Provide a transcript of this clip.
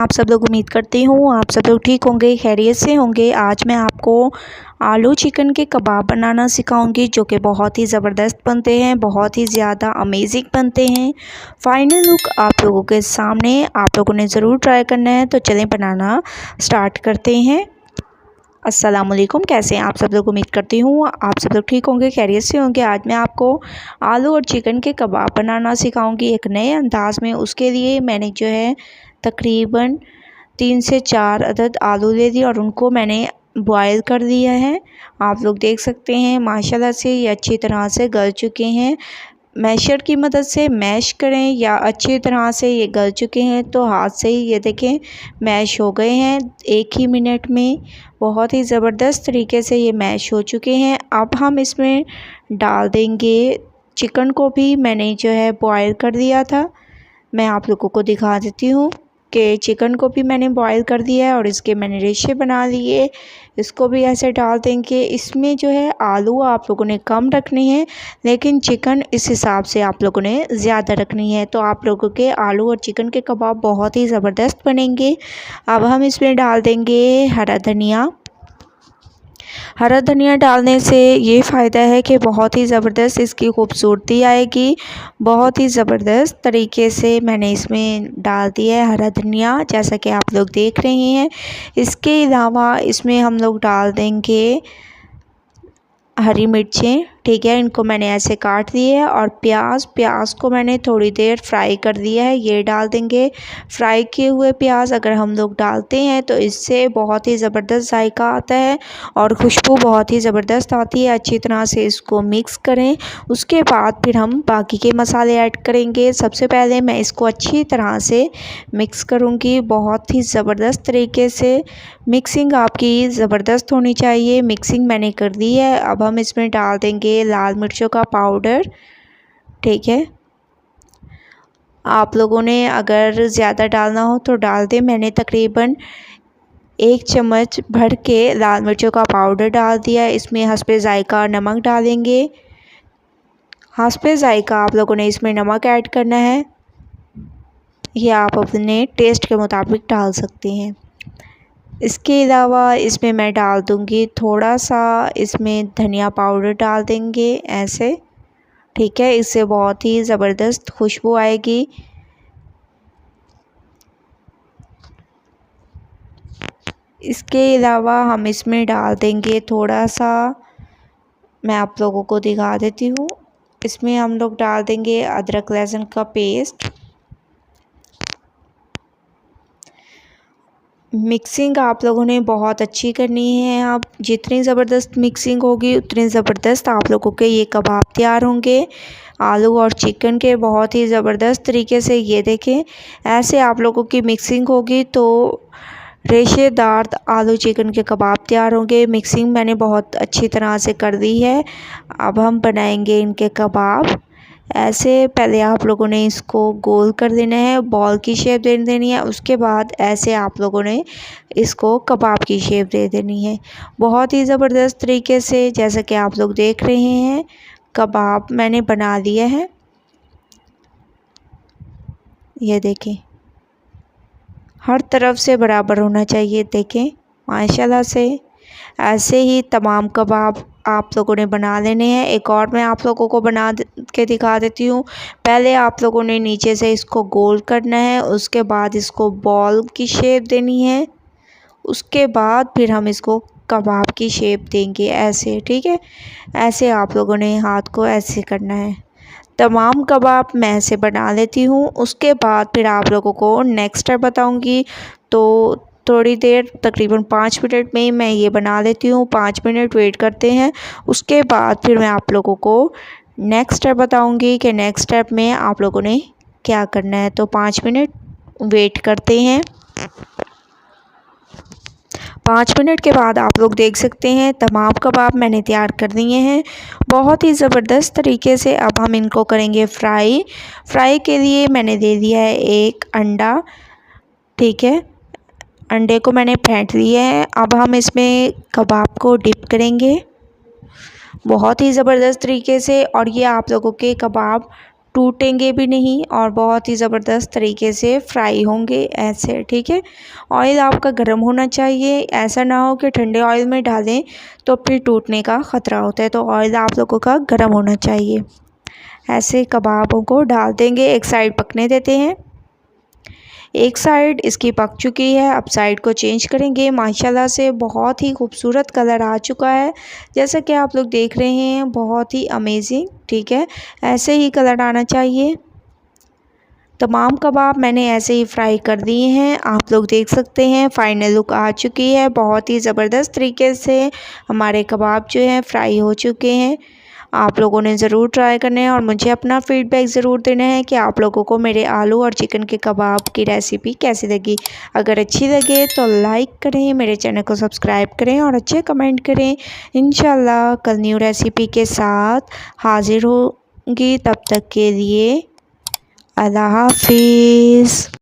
आप सब लोग उम्मीद करती हूँ आप सब लोग ठीक होंगे, खैरियत से होंगे। आज मैं आपको आलू चिकन के कबाब बनाना सिखाऊंगी जो कि बहुत ही ज़बरदस्त बनते हैं, बहुत ही ज़्यादा अमेजिंग बनते हैं। फाइनल लुक आप लोगों के सामने, आप लोगों ने ज़रूर ट्राई करना है। तो चलें बनाना स्टार्ट करते हैं। अस्सलाम वालेकुम, कैसे हैं आप सब लोग? उम्मीद करती हूँ आप सब लोग ठीक होंगे, खैरियत से होंगे। आज मैं आपको आलू और चिकन के कबाब बनाना सिखाऊंगी एक नए अंदाज में। उसके लिए मैंने जो है तकरीबन 3 से 4 अदद आलू ले लिए और उनको मैंने बॉयल कर दिया है। आप लोग देख सकते हैं माशाल्लाह से ये अच्छी तरह से गल चुके हैं। मैशर की मदद से मैश करें या अच्छी तरह से ये गल चुके हैं तो हाथ से ही ये देखें मैश हो गए हैं 1 ही मिनट में। बहुत ही ज़बरदस्त तरीके से ये मैश हो चुके हैं। अब हम इसमें डाल देंगे चिकन को भी मैंने जो है बॉयल कर दिया था। मैं आप लोगों को दिखा देती हूँ कि चिकन को भी मैंने बॉयल कर दिया है और इसके मैंने रेशे बना लिए। इसको भी ऐसे डाल देंगे। इसमें जो है आलू आप लोगों ने कम रखने हैं लेकिन चिकन इस हिसाब से आप लोगों ने ज़्यादा रखनी है। तो आप लोगों के आलू और चिकन के कबाब बहुत ही ज़बरदस्त बनेंगे। अब हम इसमें डाल देंगे हरा धनिया। हरा धनिया डालने से ये फ़ायदा है कि बहुत ही ज़बरदस्त इसकी खूबसूरती आएगी। बहुत ही ज़बरदस्त तरीके से मैंने इसमें डाल दिया है हरा धनिया, जैसा कि आप लोग देख रहे हैं। इसके अलावा इसमें हम लोग डाल देंगे हरी मिर्चें, ठीक है, इनको मैंने ऐसे काट दिए है। और प्याज को मैंने थोड़ी देर फ्राई कर दिया है, ये डाल देंगे। फ्राई किए हुए प्याज अगर हम लोग डालते हैं तो इससे बहुत ही ज़बरदस्त जायका आता है और खुशबू बहुत ही ज़बरदस्त आती है। अच्छी तरह से इसको मिक्स करें। उसके बाद फिर हम बाकी के मसाले ऐड करेंगे। सबसे पहले मैं इसको अच्छी तरह से मिक्स करूँगी, बहुत ही ज़बरदस्त तरीके से। मिक्सिंग आपकी ज़बरदस्त होनी चाहिए। मिक्सिंग मैंने कर दी है। अब हम इसमें डाल देंगे लाल मिर्चों का पाउडर, ठीक है। आप लोगों ने अगर ज़्यादा डालना हो तो डाल दें। मैंने तकरीबन 1 चम्मच भर के लाल मिर्चों का पाउडर डाल दिया है। इसमें हस्बे ज़ायका नमक डालेंगे। हस्बे ज़ायका आप लोगों ने इसमें नमक ऐड करना है, ये आप अपने टेस्ट के मुताबिक डाल सकते हैं। इसके अलावा इसमें मैं डाल दूँगी थोड़ा सा इसमें धनिया पाउडर डाल देंगे ऐसे, ठीक है। इससे बहुत ही ज़बरदस्त खुशबू आएगी। इसके अलावा हम इसमें डाल देंगे थोड़ा सा, मैं आप लोगों को दिखा देती हूँ, इसमें हम लोग डाल देंगे अदरक लहसुन का पेस्ट। मिक्सिंग आप लोगों ने बहुत अच्छी करनी है। आप जितनी ज़बरदस्त मिक्सिंग होगी उतनी ज़बरदस्त आप लोगों के ये कबाब तैयार होंगे आलू और चिकन के। बहुत ही ज़बरदस्त तरीके से ये देखें ऐसे आप लोगों की मिक्सिंग होगी तो रेशेदार आलू चिकन के कबाब तैयार होंगे। मिक्सिंग मैंने बहुत अच्छी तरह से कर दी है। अब हम बनाएंगे इनके कबाब। ऐसे पहले आप लोगों ने इसको गोल कर देना है, बॉल की शेप दे देनी है। उसके बाद ऐसे आप लोगों ने इसको कबाब की शेप दे देनी है। बहुत ही ज़बरदस्त तरीके से जैसा कि आप लोग देख रहे हैं कबाब मैंने बना दिया है, ये देखें हर तरफ से बराबर होना चाहिए। देखें माशाल्लाह से ऐसे ही तमाम कबाब आप लोगों ने बना लेने हैं। एक और मैं आप लोगों को बना के दिखा देती हूँ। पहले आप लोगों ने नीचे से इसको गोल करना है, उसके बाद इसको बॉल की शेप देनी है, उसके बाद फिर हम इसको कबाब की शेप देंगे ऐसे, ठीक है। ऐसे आप लोगों ने हाथ को ऐसे करना है। तमाम कबाब मैं ऐसे बना लेती हूँ। उसके बाद फिर आप लोगों को नेक्स्ट स्टेप बताऊँगी। तो थोड़ी देर तकरीबन 5 मिनट में मैं ये बना लेती हूँ। 5 मिनट वेट करते हैं। उसके बाद फिर मैं आप लोगों को नेक्स्ट स्टेप बताऊँगी कि नेक्स्ट स्टेप में आप लोगों ने क्या करना है। तो 5 मिनट वेट करते हैं। 5 मिनट के बाद आप लोग देख सकते हैं तमाम कबाब मैंने तैयार कर दिए हैं बहुत ही ज़बरदस्त तरीके से। अब हम इनको करेंगे फ्राई के लिए मैंने दे दिया है 1 अंडा, ठीक है। अंडे को मैंने फेंट लिया है। अब हम इसमें कबाब को डिप करेंगे बहुत ही ज़बरदस्त तरीके से और ये आप लोगों के कबाब टूटेंगे भी नहीं और बहुत ही ज़बरदस्त तरीके से फ्राई होंगे ऐसे, ठीक है। ऑयल आपका गर्म होना चाहिए, ऐसा ना हो कि ठंडे ऑयल में डालें तो फिर टूटने का ख़तरा होता है। तो ऑयल आप लोगों का गर्म होना चाहिए। ऐसे कबाबों को डाल देंगे, एक साइड पकने देते हैं। एक साइड इसकी पक चुकी है, अब साइड को चेंज करेंगे। माशाल्लाह से बहुत ही खूबसूरत कलर आ चुका है, जैसा कि आप लोग देख रहे हैं, बहुत ही अमेजिंग, ठीक है। ऐसे ही कलर आना चाहिए। तमाम कबाब मैंने ऐसे ही फ्राई कर दिए हैं, आप लोग देख सकते हैं फाइनल लुक आ चुकी है। बहुत ही ज़बरदस्त तरीके से हमारे कबाब जो हैं फ्राई हो चुके हैं। आप लोगों ने ज़रूर ट्राई करना है और मुझे अपना फ़ीडबैक ज़रूर देना है कि आप लोगों को मेरे आलू और चिकन के कबाब की रेसिपी कैसी लगी। अगर अच्छी लगे तो लाइक करें, मेरे चैनल को सब्सक्राइब करें और अच्छे कमेंट करें। इंशाल्लाह कल न्यू रेसिपी के साथ हाज़िर होंगी, तब तक के लिए अल्लाह हाफिज़।